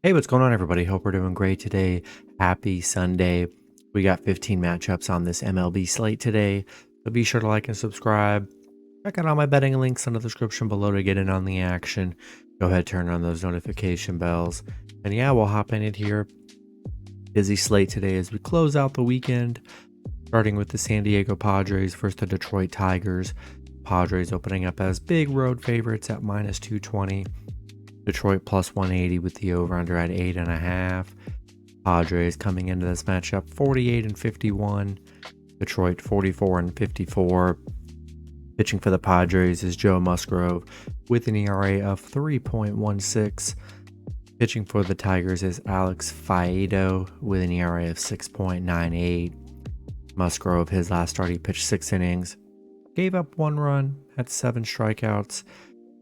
Hey, what's going on, everybody? Hope we're doing great today. Happy Sunday. We got 15 matchups on this MLB slate today. So be sure to like and subscribe. Check out all my betting links in the description below to get in on the action. Go ahead, turn on those notification bells. And yeah, we'll hop in it here. Busy slate today as we close out the weekend. Starting with the San Diego Padres versus the Detroit Tigers. Padres opening up as big road favorites at minus 220. Detroit plus 180 with the over-under at 8.5. Padres coming into this matchup 48-51. Detroit 44-54. Pitching for the Padres is Joe Musgrove with an ERA of 3.16. Pitching for the Tigers is Alex Faedo with an ERA of 6.98. Musgrove, his last start, he pitched 6 innings, gave up 1 run, had 7 strikeouts.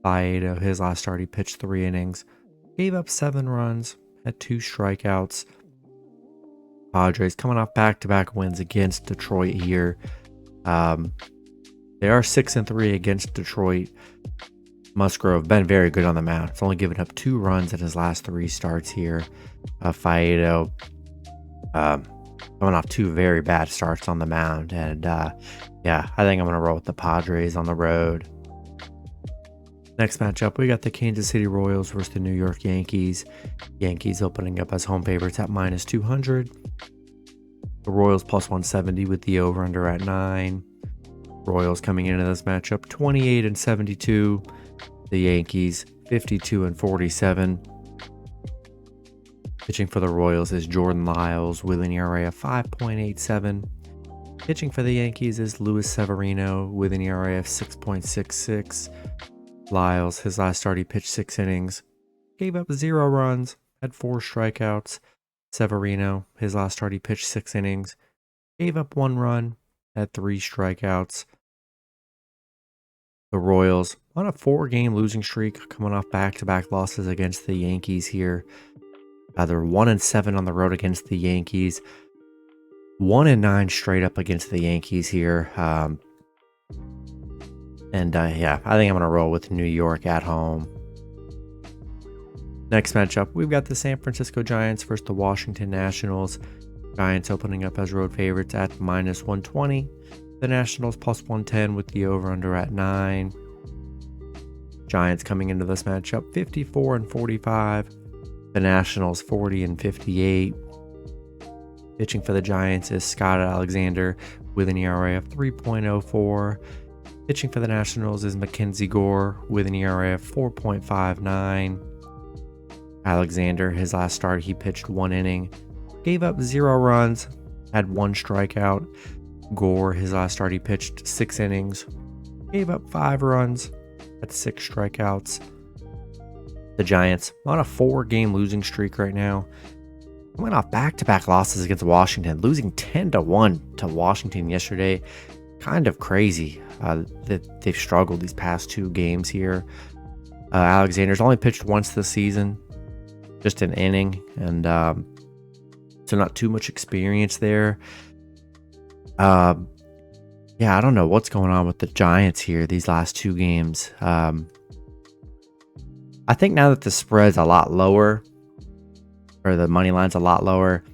Faedo, his last start, he pitched 3 innings, gave up 7 runs, had 2 strikeouts. Padres coming off back-to-back wins against Detroit here. They are 6-3 against Detroit. Musgrove been very good on the mound. He's only given up 2 runs in his last 3 starts here. Faedo coming off 2 very bad starts on the mound. And yeah, I think I'm going to roll with the Padres on the road. Next matchup, we got the Kansas City Royals versus the New York Yankees. Yankees opening up as home favorites at minus 200. The Royals plus 170 with the over-under at 9. Royals coming into this matchup 28-72. The Yankees 52-47. Pitching for the Royals is Jordan Lyles with an ERA of 5.87. Pitching for the Yankees is Luis Severino with an ERA of 6.66. Lyles, his last start, he pitched 6 innings, gave up 0 runs, had 4 strikeouts. Severino, his last start, he pitched 6 innings, gave up 1 run, had 3 strikeouts. The Royals on a 4-game losing streak, coming off back-to-back losses against the Yankees here. They're 1-7 on the road against the Yankees, 1-9 straight up against the Yankees here. Yeah, I think I'm going to roll with New York at home. Next matchup, we've got the San Francisco Giants versus the Washington Nationals. Giants opening up as road favorites at minus 120. The Nationals plus 110 with the over-under at 9. Giants coming into this matchup 54-45. The Nationals 40-58. Pitching for the Giants is Scott Alexander with an ERA of 3.04. Pitching for the Nationals is Mackenzie Gore with an ERA of 4.59. Alexander, his last start, he pitched 1 inning, gave up 0 runs, had 1 strikeout. Gore, his last start, he pitched 6 innings, gave up 5 runs, had 6 strikeouts. The Giants on a 4-game losing streak right now. Coming off back-to-back losses against Washington, losing 10-1 to Washington yesterday. Kind of crazy that they've struggled these past 2 games here. Alexander's only pitched once this season, just an inning, and so not too much experience there. Yeah, I don't know what's going on with the Giants here these last 2 games. I think now that the spread's a lot lower, or the money line's a lot lower,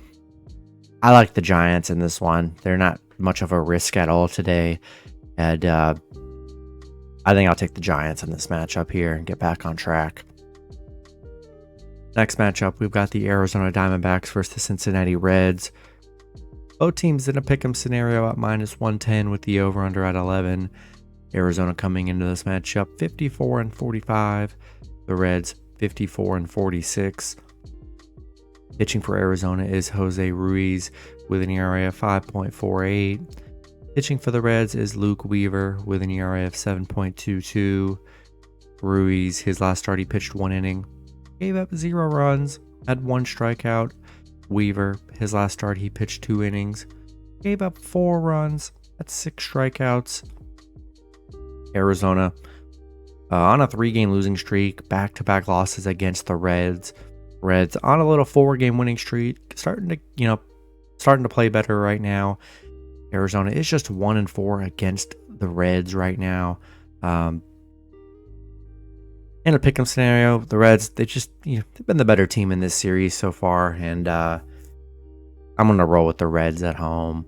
I like the Giants in this one. They're not much of a risk at all today, and I think I'll take the Giants in this matchup here and get back on track. Next matchup, we've got the Arizona Diamondbacks versus the Cincinnati Reds. Both teams in a pick'em scenario at minus 110 with the over-under at 11. Arizona coming into this matchup 54-45. The Reds 54-46. Pitching for Arizona is Jose Ruiz with an ERA of 5.48. Pitching for the Reds is Luke Weaver with an ERA of 7.22. Ruiz, his last start, he pitched 1 inning, gave up 0 runs, had 1 strikeout. Weaver, his last start, he pitched 2 innings, gave up 4 runs, had 6 strikeouts. Arizona on a 3-game losing streak, back-to-back losses against the Reds. Reds on a little 4-game winning streak, starting to play better right now. Arizona is just 1-4 against the Reds right now. In a pick'em scenario, the Reds, they've been the better team in this series so far, and I'm gonna roll with the Reds at home.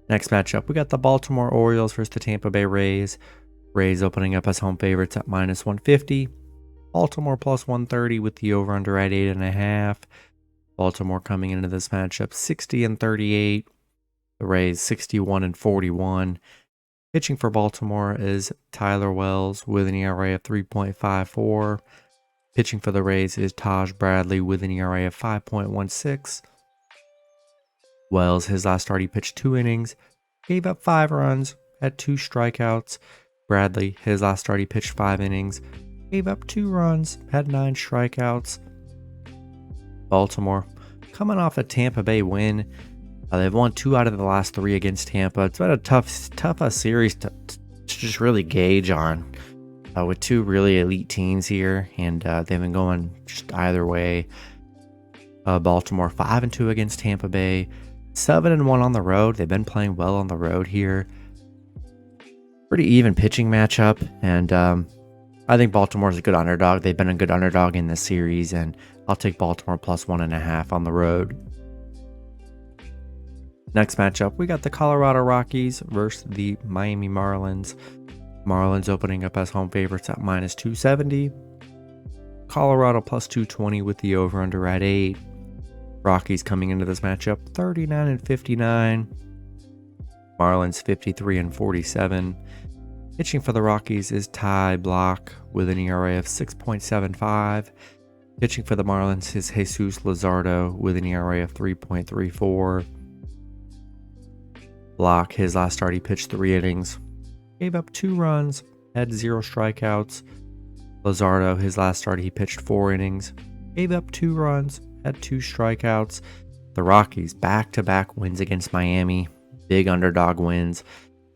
Next matchup, we got the Baltimore Orioles versus the Tampa Bay Rays. Rays opening up as home favorites at -150. Baltimore plus 130 with the over-under at 8.5. Baltimore coming into this matchup 60-38. The Rays 61-41. Pitching for Baltimore is Tyler Wells with an ERA of 3.54. Pitching for the Rays is Taj Bradley with an ERA of 5.16. Wells, his last start, he pitched 2 innings, gave up 5 runs, had 2 strikeouts. Bradley, his last start, he pitched 5 innings, gave up 2 runs, had 9 strikeouts. Baltimore, coming off a Tampa Bay win. They've won 2 out of the last 3 against Tampa. It's been a tough series to just really gauge on with 2 really elite teams here, and they've been going just either way. Baltimore 5-2 against Tampa Bay, 7-1 on the road. They've been playing well on the road here. Pretty even pitching matchup, and I think Baltimore's a good underdog. They've been a good underdog in this series, and I'll take Baltimore plus 1.5 on the road. Next matchup, we got the Colorado Rockies versus the Miami Marlins. Marlins opening up as home favorites at -270. Colorado plus 220 with the over-under at 8. Rockies coming into this matchup 39-59. Marlins 53-47. Pitching for the Rockies is Ty Block with an ERA of 6.75. Pitching for the Marlins is Jesus Luzardo with an ERA of 3.34. Block, his last start, he pitched 3 innings, gave up 2 runs, had 0 strikeouts. Luzardo, his last start, he pitched 4 innings, gave up 2 runs, had 2 strikeouts. The Rockies, back-to-back wins against Miami, big underdog wins.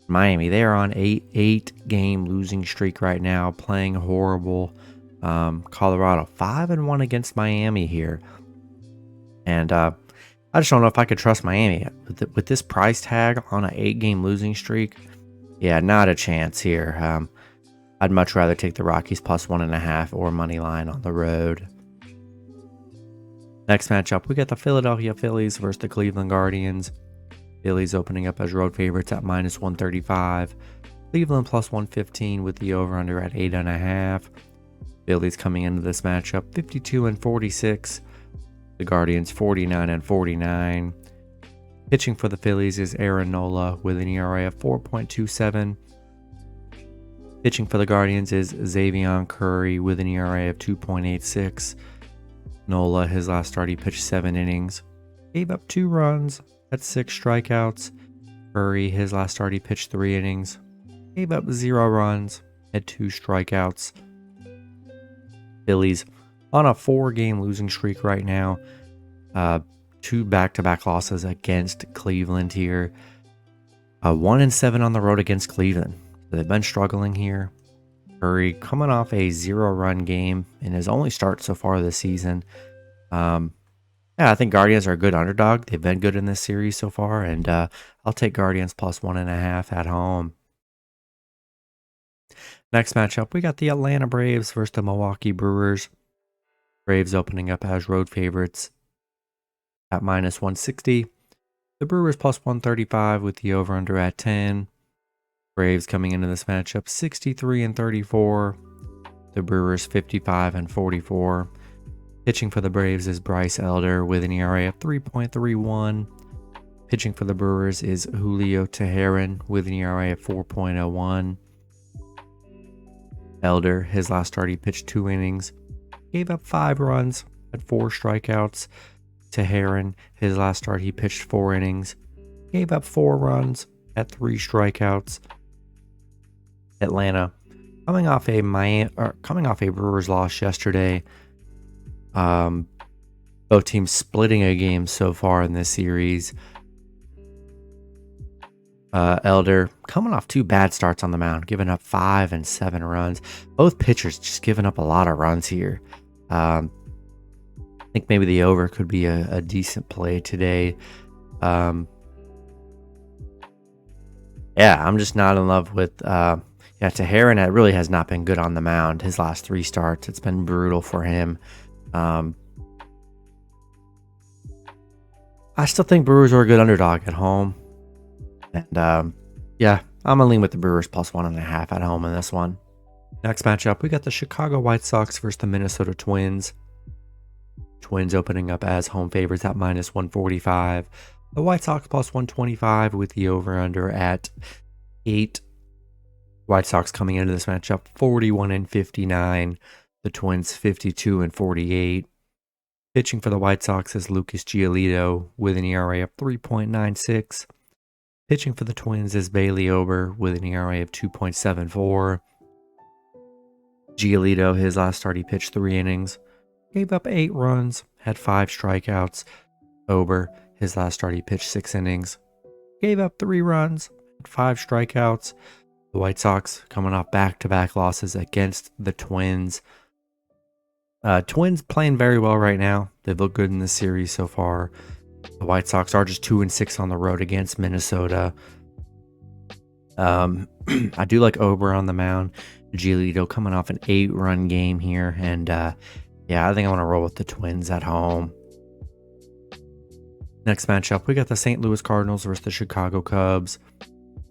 Miami, they are on an 8-game losing streak right now, playing horrible. Colorado, 5-1 against Miami here. And I just don't know if I could trust Miami. With this price tag on an 8-game losing streak, yeah, not a chance here. I'd much rather take the Rockies plus 1.5 or money line on the road. Next matchup, we got the Philadelphia Phillies versus the Cleveland Guardians. Phillies opening up as road favorites at -135. Cleveland plus 115 with the over-under at 8.5. Phillies coming into this matchup 52-46. The Guardians 49-49. Pitching for the Phillies is Aaron Nola with an ERA of 4.27. Pitching for the Guardians is Xavier Curry with an ERA of 2.86. Nola, his last start, he pitched 7 innings, gave up 2 runs, had 6 strikeouts. Curry, his last start, he pitched 3 innings, gave up 0 runs, had 2 strikeouts. Phillies on a 4-game losing streak right now. 2 back-to-back losses against Cleveland here. 1-7 on the road against Cleveland. They've been struggling here. Curry coming off a 0-run game in his only start so far this season. Yeah, I think Guardians are a good underdog. They've been good in this series so far, and I'll take Guardians plus 1.5 at home. Next matchup, we got the Atlanta Braves versus the Milwaukee Brewers. Braves opening up as road favorites at -160. The Brewers plus 135 with the over-under at 10. Braves coming into this matchup 63-34. The Brewers 55-44. Pitching for the Braves is Bryce Elder with an ERA of 3.31. Pitching for the Brewers is Julio Teheran with an ERA of 4.01. Elder, his last start, he pitched 2 innings, gave up 5 runs, had 4 strikeouts. Teheran, his last start, he pitched 4 innings, gave up 4 runs, had 3 strikeouts. Atlanta, coming off a Brewers loss yesterday. Both teams splitting a game so far in this series. Elder coming off 2 bad starts on the mound, giving up 5 and 7 runs. Both pitchers just giving up a lot of runs here. I think maybe the over could be a decent play today. Yeah, I'm just not in love with Yeah, Teheran really has not been good on the mound his last 3 starts. It's been brutal for him. I still think Brewers are a good underdog at home. And yeah, I'm going to lean with the Brewers plus 1.5 at home in this one. Next matchup, we got the Chicago White Sox versus the Minnesota Twins. Twins opening up as home favorites at minus 145. The White Sox plus 125 with the over-under at 8. White Sox coming into this matchup 41-59. The Twins 52-48. Pitching for the White Sox is Lucas Giolito with an ERA of 3.96. Pitching for the Twins is Bailey Ober with an ERA of 2.74. Giolito, his last start, he pitched 3 innings, gave up 8 runs, had 5 strikeouts. Ober, his last start, he pitched 6 innings, gave up 3 runs, had 5 strikeouts. The White Sox coming off back-to-back losses against the Twins. Twins playing very well right now. They look good in this series so far. The White Sox are just 2-6 on the road against Minnesota. I do like Ober on the mound. Giolito coming off an 8-run game here. And yeah, I think I'm going to roll with the Twins at home. Next matchup, we got the St. Louis Cardinals versus the Chicago Cubs.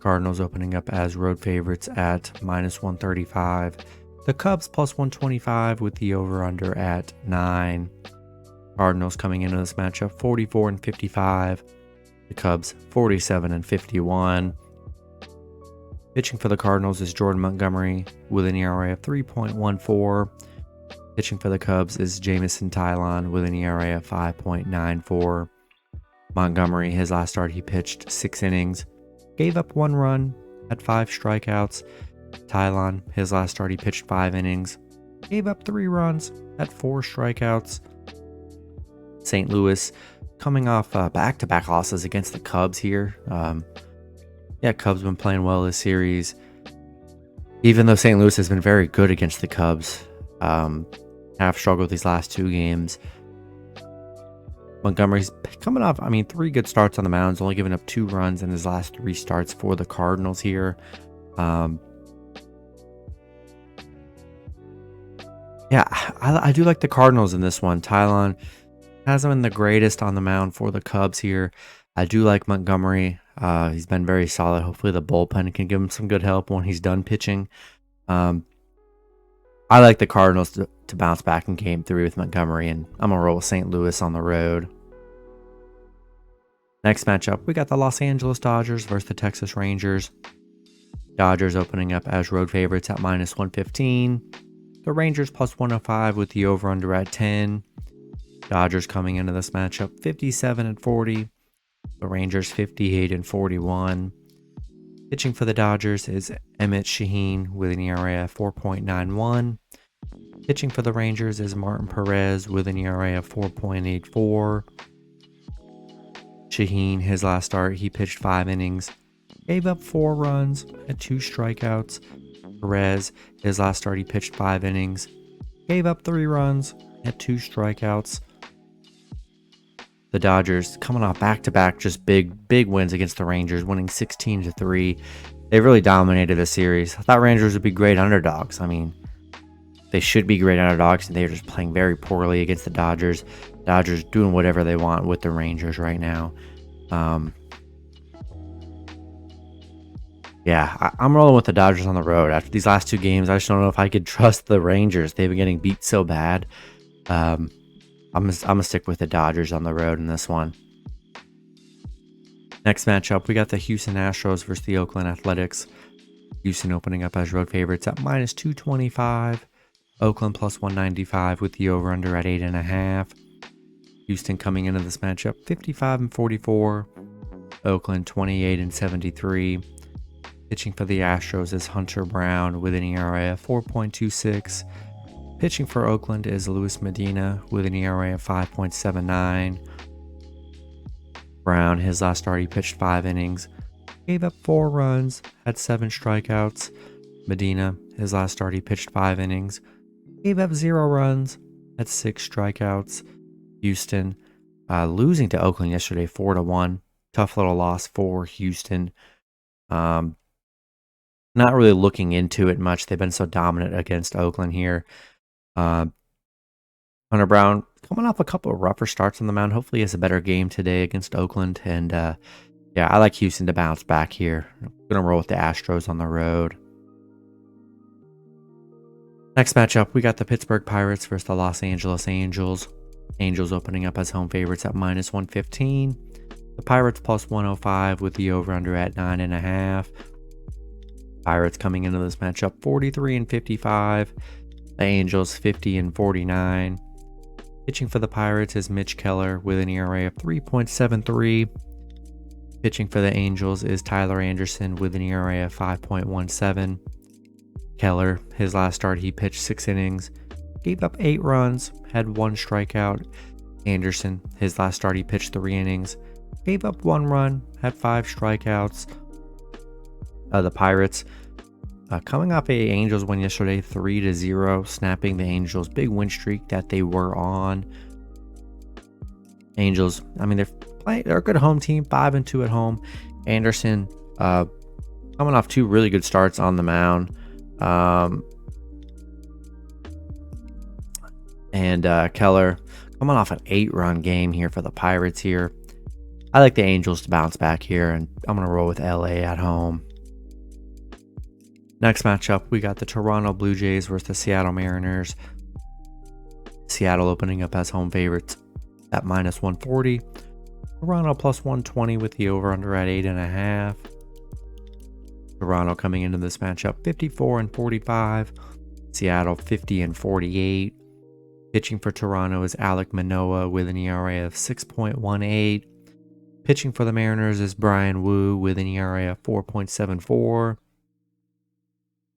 Cardinals opening up as road favorites at minus 135. The Cubs plus 125 with the over-under at 9. Cardinals coming into this matchup 44-55. The Cubs 47-51. Pitching for the Cardinals is Jordan Montgomery with an ERA of 3.14. Pitching for the Cubs is Jamison Tylon with an ERA of 5.94. Montgomery, his last start, he pitched 6 innings, gave up 1 run, had 5 strikeouts. Tylon, his last start, he pitched 5 innings, gave up 3 runs, had 4 strikeouts. St. Louis coming off back-to-back losses against the Cubs here. Yeah, Cubs been playing well this series. Even though St. Louis has been very good against the Cubs, have struggled these last 2 games. Montgomery's coming off, 3 good starts on the mound. He's only given up 2 runs in his last 3 starts for the Cardinals here. Yeah, I do like the Cardinals in this one. Tylon hasn't been the greatest on the mound for the Cubs here. I do like Montgomery. He's been very solid. Hopefully the bullpen can give him some good help when he's done pitching. I like the Cardinals to bounce back in game 3 with Montgomery, and I'm going to roll with St. Louis on the road. Next matchup, we got the Los Angeles Dodgers versus the Texas Rangers. Dodgers opening up as road favorites at minus 115. The Rangers plus 105 with the over-under at 10. Dodgers coming into this matchup 57-40. The Rangers 58-41. Pitching for the Dodgers is Emmett Shaheen with an ERA of 4.91. Pitching for the Rangers is Martin Perez with an ERA of 4.84. Shaheen, his last start, he pitched 5 innings, gave up 4 runs, had 2 strikeouts. Perez, his last start, he pitched 5 innings, gave up 3 runs, had 2 strikeouts. The Dodgers coming off back-to-back just big wins against the Rangers, winning 16-3. They really dominated the series. I thought Rangers would be great underdogs. They should be great underdogs, and they're just playing very poorly against the Dodgers. Dodgers doing whatever they want with the Rangers right now. Yeah, I'm rolling with the Dodgers on the road. After these last 2 games, I just don't know if I could trust the Rangers. They've been getting beat so bad. I'm gonna stick with the Dodgers on the road in this one. Next matchup, we got the Houston Astros versus the Oakland Athletics. Houston opening up as road favorites at minus 225. Oakland plus 195 with the over-under at 8.5. Houston coming into this matchup 55-44. Oakland 28-73. Pitching for the Astros is Hunter Brown with an ERA of 4.26. Pitching for Oakland is Luis Medina with an ERA of 5.79. Brown, his last start, he pitched 5 innings, gave up 4 runs, had 7 strikeouts. Medina, his last start, he pitched 5 innings, gave up 0 runs, had 6 strikeouts. Houston losing to Oakland yesterday 4-1. Tough little loss for Houston. Not really looking into it much. They've been so dominant against Oakland here. Hunter Brown coming off a couple of rougher starts on the mound. Hopefully he has a better game today against Oakland. And yeah, I like Houston to bounce back here. I'm going to roll with the Astros on the road. Next matchup, we got the Pittsburgh Pirates versus the Los Angeles Angels. Angels opening up as home favorites at -115. The Pirates +105 with the over-under at 9.5. Pirates coming into this matchup 43-55. The Angels 50-49. Pitching for the Pirates is Mitch Keller with an ERA of 3.73. Pitching for the Angels is Tyler Anderson with an ERA of 5.17. Keller, his last start, he pitched 6 innings, gave up 8 runs, had 1 strikeout. Anderson, his last start, he pitched 3 innings, gave up 1 run, had 5 strikeouts. The Pirates, coming off a Angels win yesterday, 3-0, snapping the Angels' big win streak that they were on. Angels, I mean, they're a good home team, 5-2 at home. Anderson, coming off 2 really good starts on the mound. Keller coming off an 8-run game here for the Pirates here. I like the Angels to bounce back here, and I'm going to roll with LA at home. Next matchup, we got the Toronto Blue Jays versus the Seattle Mariners. Seattle opening up as home favorites at -140. Toronto +120 with the over-under at 8.5. Toronto coming into this matchup 54-45. Seattle 50-48. Pitching for Toronto is Alek Manoah with an ERA of 6.18. Pitching for the Mariners is Brian Wu with an ERA of 4.74.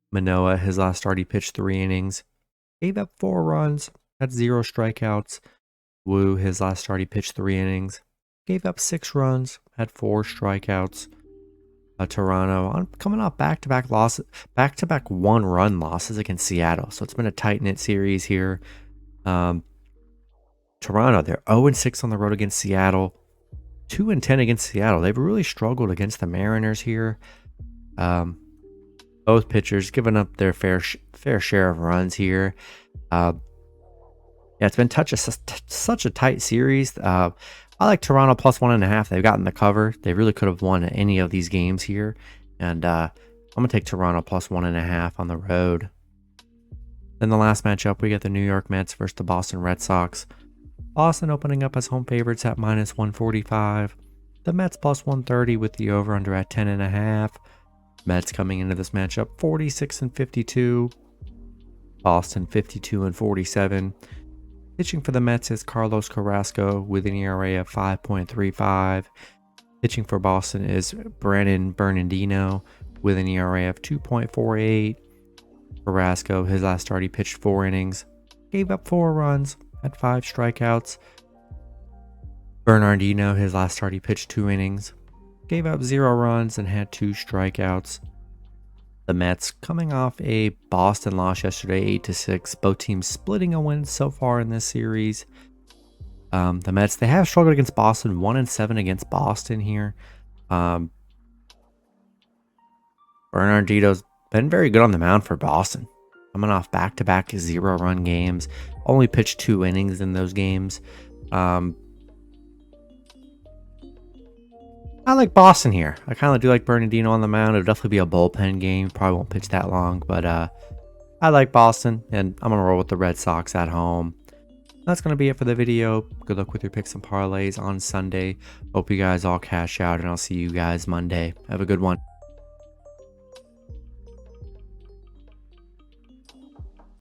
Manoah, his last start, he pitched 3 innings, gave up 4 runs, had 0 strikeouts. Wu, his last start, he pitched 3 innings, gave up 6 runs, had 4 strikeouts. Toronto coming off back-to-back 1-run losses against Seattle. So it's been a tight-knit series here. Toronto, they're 0-6 on the road against Seattle, 2-10 against Seattle. They've really struggled against the Mariners here. Both pitchers giving up their fair share of runs here. Yeah, it's been such a tight series. I like Toronto +1.5. They've gotten the cover. They really could have won any of these games here. And I'm going to take Toronto +1.5 on the road. Then the last matchup, we get the New York Mets versus the Boston Red Sox. Boston opening up as home favorites at -145. The Mets +130 with the over-under at 10.5. Mets coming into this matchup 46-52. Boston 52-47. Pitching for the Mets is Carlos Carrasco with an ERA of 5.35. Pitching for Boston is Brandon Bernardino with an ERA of 2.48. Carrasco, his last start, he pitched 4 innings, gave up 4 runs, had 5 strikeouts. Bernardino, his last start, he pitched 2 innings, gave up 0 runs, and had 2 strikeouts. The Mets coming off a Boston loss yesterday, 8-6. Both teams splitting a win so far in this series. The Mets, they have struggled against Boston, 1-7 against Boston here. Bernardino's been very good on the mound for Boston. Coming off back-to-back 0-run games. Only pitched 2 innings in those games. I like Boston here. I kind of do like Bernardino on the mound. It'll definitely be a bullpen game. Probably won't pitch that long, but I like Boston, and I'm going to roll with the Red Sox at home. That's going to be it for the video. Good luck with your picks and parlays on Sunday. Hope you guys all cash out, and I'll see you guys Monday. Have a good one.